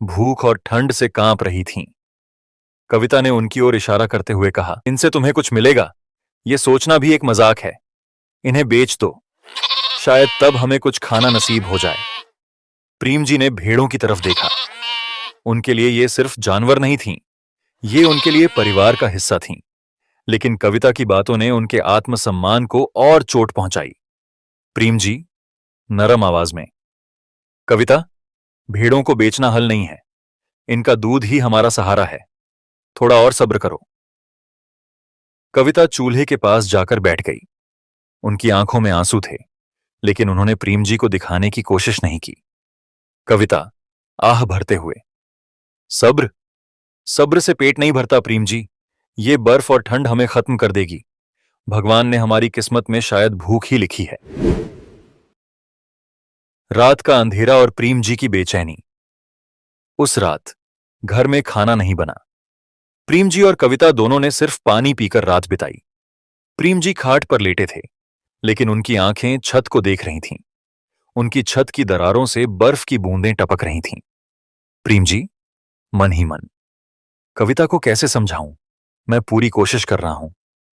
भूख और ठंड से कांप रही थीं। कविता ने उनकी ओर इशारा करते हुए कहा, इनसे तुम्हें कुछ मिलेगा, यह सोचना भी एक मजाक है। इन्हें बेच दो, शायद तब हमें कुछ खाना नसीब हो जाए। प्रेम जी ने भेड़ों की तरफ देखा। उनके लिए ये सिर्फ जानवर नहीं थीं, ये उनके लिए परिवार का हिस्सा थीं। लेकिन कविता की बातों ने उनके आत्मसम्मान को और चोट पहुंचाई। प्रेम जी नरम आवाज में, कविता भेड़ों को बेचना हल नहीं है, इनका दूध ही हमारा सहारा है, थोड़ा और सब्र करो। कविता चूल्हे के पास जाकर बैठ गई। उनकी आंखों में आंसू थे, लेकिन उन्होंने प्रेम जी को दिखाने की कोशिश नहीं की। कविता आह भरते हुए, सब्र? सब्र से पेट नहीं भरता प्रेम जी, ये बर्फ और ठंड हमें खत्म कर देगी। भगवान ने हमारी किस्मत में शायद भूख ही लिखी है। रात का अंधेरा और प्रेम जी की बेचैनी। उस रात घर में खाना नहीं बना। प्रेम जी और कविता दोनों ने सिर्फ पानी पीकर रात बिताई। प्रेम जी खाट पर लेटे थे, लेकिन उनकी आंखें छत को देख रही थीं। उनकी छत की दरारों से बर्फ की बूंदें टपक रही थीं। प्रेम जी मन ही मन, कविता को कैसे समझाऊं? मैं पूरी कोशिश कर रहा हूं,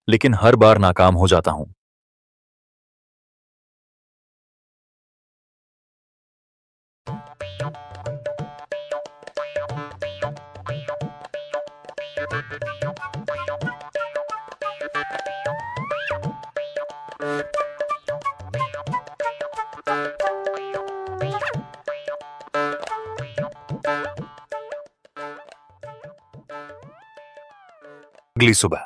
लेकिन हर बार नाकाम हो जाता हूं। अगली सुबह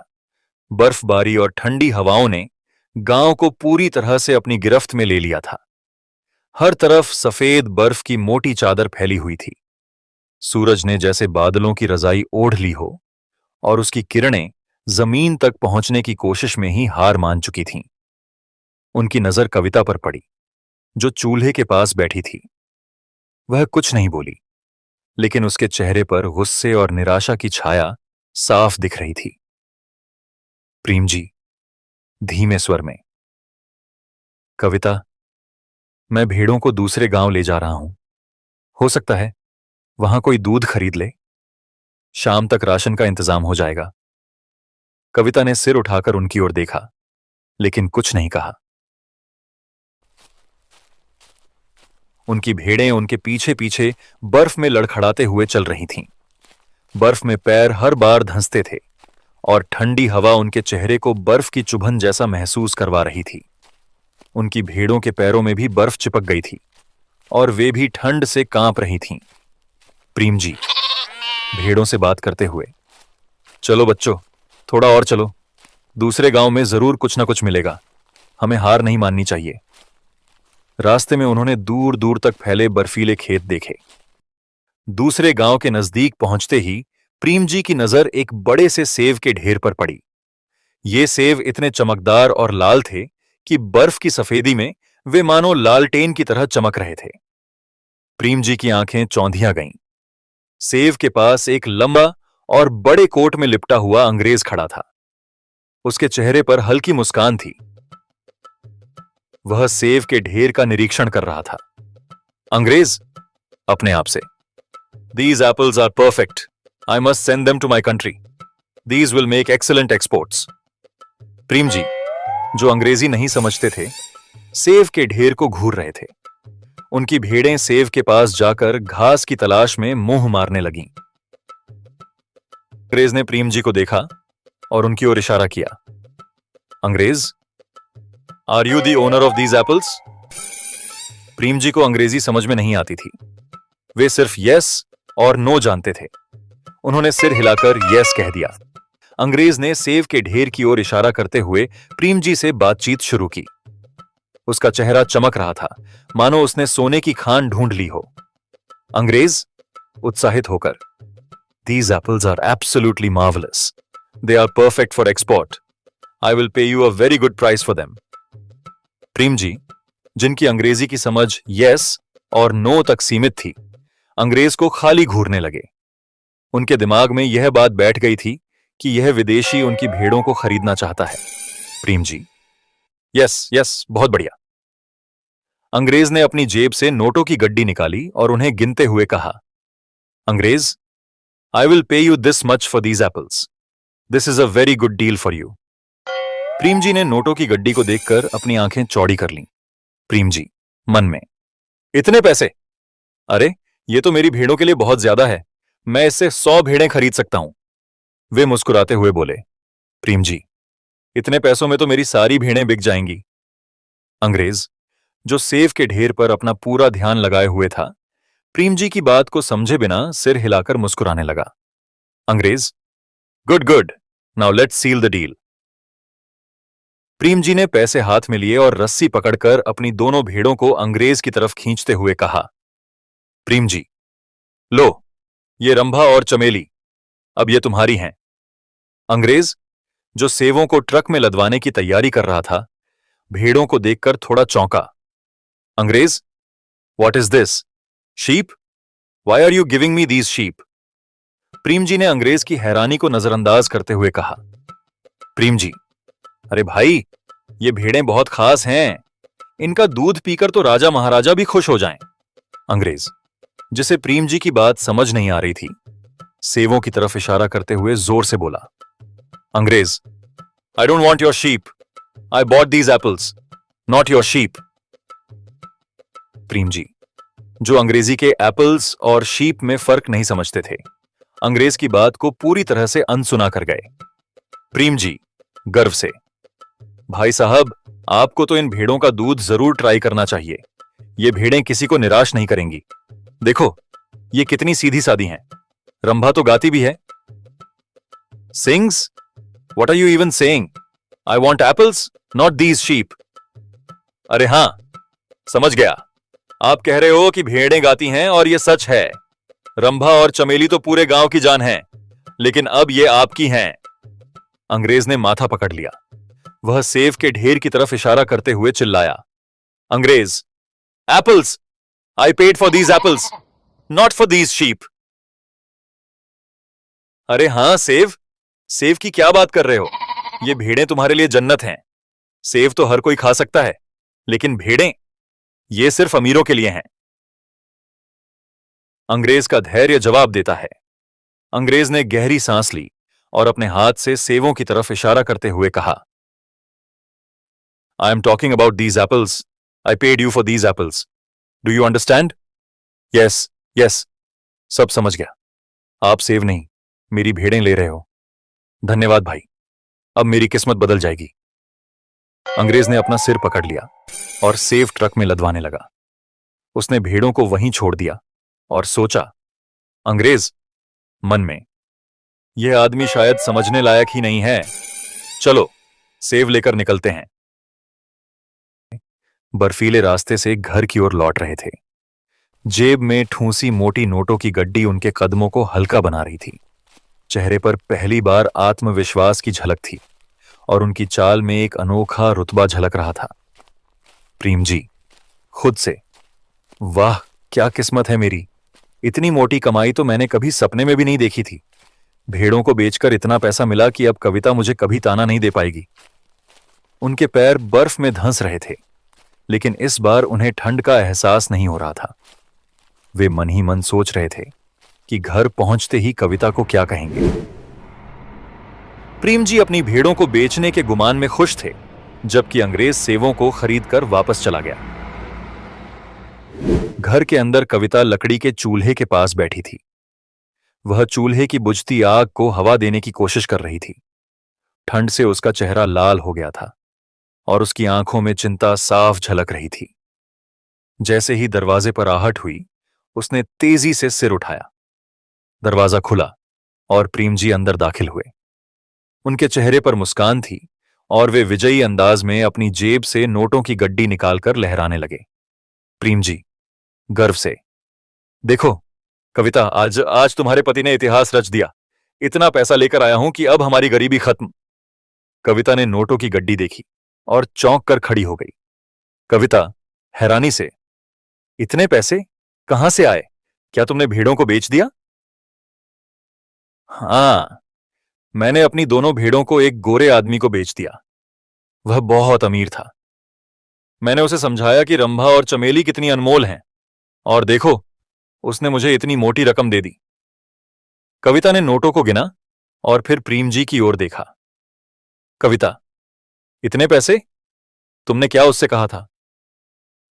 बर्फबारी और ठंडी हवाओं ने गांव को पूरी तरह से अपनी गिरफ्त में ले लिया था। हर तरफ सफेद बर्फ की मोटी चादर फैली हुई थी। सूरज ने जैसे बादलों की रजाई ओढ़ ली हो और उसकी किरणें जमीन तक पहुंचने की कोशिश में ही हार मान चुकी थीं। उनकी नजर कविता पर पड़ी, जो चूल्हे के पास बैठी थी। वह कुछ नहीं बोली, लेकिन उसके चेहरे पर गुस्से और निराशा की छाया साफ दिख रही थी। प्रेम जी धीमे स्वर में, कविता मैं भेड़ों को दूसरे गांव ले जा रहा हूं, हो सकता है वहां कोई दूध खरीद ले, शाम तक राशन का इंतजाम हो जाएगा। कविता ने सिर उठाकर उनकी ओर देखा, लेकिन कुछ नहीं कहा। उनकी भेड़ें उनके पीछे पीछे बर्फ में लड़खड़ाते हुए चल रही थीं। बर्फ में पैर हर बार धंसते थे और ठंडी हवा उनके चेहरे को बर्फ की चुभन जैसा महसूस करवा रही थी। उनकी भेड़ों के पैरों में भी बर्फ चिपक गई थी और वे भी ठंड से कांप रही थीं। प्रेम जी भेड़ों से बात करते हुए, चलो बच्चों, थोड़ा और चलो, दूसरे गांव में जरूर कुछ ना कुछ मिलेगा, हमें हार नहीं माननी चाहिए। रास्ते में उन्होंने दूर दूर तक फैले बर्फीले खेत देखे। दूसरे गांव के नजदीक पहुंचते ही प्रेम जी की नजर एक बड़े से सेव के ढेर पर पड़ी। ये सेव इतने चमकदार और लाल थे कि बर्फ की सफेदी में वे मानो लालटेन की तरह चमक रहे थे। प्रेम जी की आंखें चौंधियां गईं। सेव के पास एक लंबा और बड़े कोट में लिपटा हुआ अंग्रेज खड़ा था। उसके चेहरे पर हल्की मुस्कान थी। वह सेव के ढेर का निरीक्षण कर रहा था। अंग्रेज अपने आप से, These apples are perfect. I must send them to my country. These will make excellent exports. प्रेम जी, जो अंग्रेजी नहीं समझते थे, सेव के ढेर को घूर रहे थे। उनकी भेड़ें सेव के पास जाकर घास की तलाश में मुंह मारने लगीं। अंग्रेज ने प्रेम जी को देखा और उनकी ओर इशारा किया। अंग्रेज, are you the owner of these apples? Prem ji को अंग्रेजी समझ में नहीं आती थी। वे सिर्फ यस और नो जानते थे। उन्होंने सिर हिलाकर यस कह दिया। अंग्रेज ने सेव के ढेर की ओर इशारा करते हुए प्रेम जी से बातचीत शुरू की। उसका चेहरा चमक रहा था, मानो उसने सोने की खान ढूंढ ली हो। अंग्रेज उत्साहित होकर, "These apples are absolutely marvelous. They are perfect for export. I will pay you a very good price for them." Prem ji, जिनकी अंग्रेजी की समझ यस और नो तक सीमित थी, अंग्रेज को खाली घूरने लगे। उनके दिमाग में यह बात बैठ गई थी कि यह विदेशी उनकी भेड़ों को खरीदना चाहता है। प्रेम जी, यस यस, बहुत बढ़िया। अंग्रेज ने अपनी जेब से नोटों की गड्डी निकाली और उन्हें गिनते हुए कहा, अंग्रेज, I will pay you this much for these apples. This is a very good deal for you. प्रेम जी ने नोटों की गड्डी को देखकर अपनी आंखें चौड़ी कर लीं। प्रेम जी मन में, इतने पैसे? अरे, ये तो मेरी भेड़ों के लिए बहुत ज्यादा है। मैं इससे 100 भेड़ें खरीद सकता हूं। वे मुस्कुराते हुए बोले, प्रेम जी, इतने पैसों में तो मेरी सारी भेड़ें बिक जाएंगी। अंग्रेज, जो सेव के ढेर पर अपना पूरा ध्यान लगाए हुए था, प्रेम जी की बात को समझे बिना सिर हिलाकर मुस्कुराने लगा। अंग्रेज, good good, now let's seal the deal. Prem ji ने पैसे हाथ में लिए और रस्सी पकड़कर अपनी दोनों भेड़ों को अंग्रेज की तरफ खींचते हुए कहा, प्रेम जी, लो, ये रंभा और चमेली, अब ये तुम्हारी हैं। अंग्रेज, जो सेवों को ट्रक में लदवाने की तैयारी कर रहा था, भेड़ों को देखकर थोड़ा चौंका। अंग्रेज, what is this? Sheep? Why are you giving me these sheep? Prem ji ने अंग्रेज की हैरानी को नजरअंदाज करते हुए कहा, प्रेम जी, अरे भाई, ये भेड़ें बहुत खास हैं। इनका दूध पीकर तो राजा महाराजा भी खुश हो जाएं। अंग्रेज, जिसे प्रेम जी की बात समझ नहीं आ रही थी, सेवों की तरफ इशारा करते हुए जोर से बोला, अंग्रेज, I don't want your sheep. I bought these apples, not your sheep. Prem ji, जो अंग्रेजी के एप्पल्स और शीप में फर्क नहीं समझते थे, अंग्रेज की बात को पूरी तरह से अनसुना कर गए। प्रेम जी गर्व से, भाई साहब, आपको तो इन भेड़ों का दूध जरूर ट्राई करना चाहिए। ये भेड़ें किसी को निराश नहीं करेंगी। देखो, ये कितनी सीधी सादी हैं। रंभा तो गाती भी है। Sings? What are you even saying? I want apples, not these sheep. अरे हां, समझ गया। आप कह रहे हो कि भेड़ें गाती हैं और यह सच है। रंभा और चमेली तो पूरे गांव की जान है, लेकिन अब ये आपकी हैं। अंग्रेज ने माथा पकड़ लिया। वह सेव के ढेर की तरफ इशारा करते हुए चिल्लाया, अंग्रेज, apples! I paid for these apples, not for these sheep. अरे हां सेव, सेव की क्या बात कर रहे हो? ये भेड़ें तुम्हारे लिए जन्नत हैं। सेव तो हर कोई खा सकता है, लेकिन भेड़ें, ये सिर्फ अमीरों के लिए हैं। अंग्रेज का धैर्य जवाब देता है। अंग्रेज ने गहरी सांस ली और अपने हाथ से सेवों की तरफ इशारा करते हुए कहा, I am talking about these apples. I paid you for these apples. Do you understand? Yes yes, सब समझ गया। आप सेव नहीं, मेरी भेड़ें ले रहे हो। धन्यवाद भाई, अब मेरी किस्मत बदल जाएगी। अंग्रेज ने अपना सिर पकड़ लिया और सेव ट्रक में लदवाने लगा। उसने भेड़ों को वहीं छोड़ दिया और सोचा, अंग्रेज मन में, यह आदमी शायद समझने लायक ही नहीं है। चलो, सेव लेकर निकलते हैं। बर्फीले रास्ते से घर की ओर लौट रहे थे। जेब में ठूंसी मोटी नोटों की गड्डी उनके कदमों को हल्का बना रही थी। चेहरे पर पहली बार आत्मविश्वास की झलक थी और उनकी चाल में एक अनोखा रुतबा झलक रहा था। प्रेम जी खुद से, वाह क्या किस्मत है मेरी। इतनी मोटी कमाई तो मैंने कभी सपने में भी नहीं देखी थी। भेड़ों को बेचकर इतना पैसा मिला कि अब कविता मुझे कभी ताना नहीं दे पाएगी। उनके पैर बर्फ में धंस रहे थे, लेकिन इस बार उन्हें ठंड का एहसास नहीं हो रहा था। वे मन ही मन सोच रहे थे कि घर पहुंचते ही कविता को क्या कहेंगे। प्रेम जी अपनी भेड़ों को बेचने के गुमान में खुश थे, जबकि अंग्रेज सेवों को खरीदकर वापस चला गया। घर के अंदर कविता लकड़ी के चूल्हे के पास बैठी थी। वह चूल्हे की बुझती आग को हवा देने की कोशिश कर रही थी। ठंड से उसका चेहरा लाल हो गया था और उसकी आंखों में चिंता साफ झलक रही थी। जैसे ही दरवाजे पर आहट हुई, उसने तेजी से सिर उठाया। दरवाजा खुला और प्रेम जी अंदर दाखिल हुए। उनके चेहरे पर मुस्कान थी और वे विजयी अंदाज में अपनी जेब से नोटों की गड्डी निकालकर लहराने लगे। प्रेम जी गर्व से, देखो कविता, आज आज तुम्हारे पति ने इतिहास रच दिया। इतना पैसा लेकर आया हूं कि अब हमारी गरीबी खत्म। कविता ने नोटों की गड्डी देखी और चौंक कर खड़ी हो गई। कविता हैरानी से, इतने पैसे कहां से आए? क्या तुमने भेड़ों को बेच दिया? हां, मैंने अपनी दोनों भेड़ों को एक गोरे आदमी को बेच दिया। वह बहुत अमीर था। मैंने उसे समझाया कि रंभा और चमेली कितनी अनमोल हैं, और देखो, उसने मुझे इतनी मोटी रकम दे दी। कविता ने नोटों को गिना और फिर प्रेम जी की ओर देखा। कविता, इतने पैसे? तुमने क्या उससे कहा था?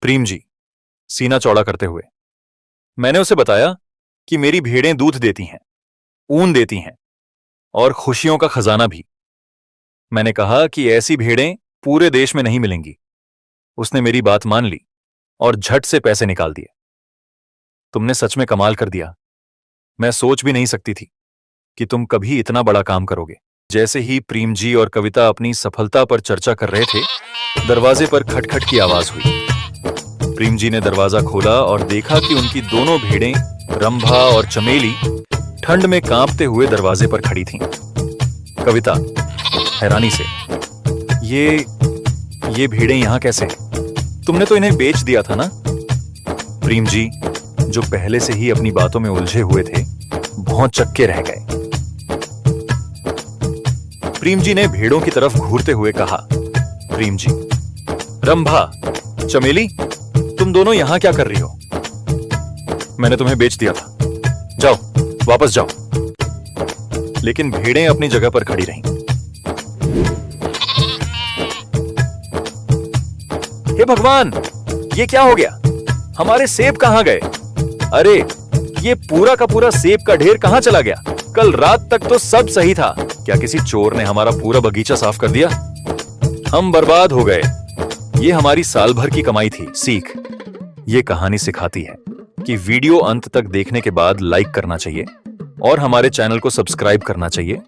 प्रेम जी सीना चौड़ा करते हुए, मैंने उसे बताया कि मेरी भेड़ें दूध देती हैं, ऊन देती हैं और खुशियों का खजाना भी। मैंने कहा कि ऐसी भेड़ें पूरे देश में नहीं मिलेंगी। उसने मेरी बात मान ली और झट से पैसे निकाल दिए। तुमने सच में कमाल कर दिया। मैं सोच भी नहीं सकती थी कि तुम कभी इतना बड़ा काम करोगे। जैसे ही प्रेम जी और कविता अपनी सफलता पर चर्चा कर रहे थे, दरवाजे पर खटखट की आवाज हुई। प्रेम जी ने दरवाजा खोला और देखा कि उनकी दोनों भेड़ें रंभा और चमेली ठंड में कांपते हुए दरवाजे पर खड़ी थीं। कविता हैरानी से, ये भेड़ें यहां कैसे? तुमने तो इन्हें बेच दिया था ना? प्रेम जी, जो पहले से ही अपनी बातों में उलझे हुए थे, भौंचक्के रह गए। प्रेम जी ने भेड़ों की तरफ घूरते हुए कहा, प्रेम जी, रंभा, चमेली, तुम दोनों यहां क्या कर रही हो? मैंने तुम्हें बेच दिया था। जाओ, वापस जाओ। लेकिन भेड़ें अपनी जगह पर खड़ी रहीं। हे भगवान, ये क्या हो गया? हमारे सेब कहां गए? अरे, ये पूरा का पूरा सेब का ढेर कहां चला गया? कल रात तक तो सब सही था। क्या किसी चोर ने हमारा पूरा बगीचा साफ कर दिया? हम बर्बाद हो गए। ये हमारी साल भर की कमाई थी। सीख, ये कहानी सिखाती है कि वीडियो अंत तक देखने के बाद लाइक करना चाहिए और हमारे चैनल को सब्सक्राइब करना चाहिए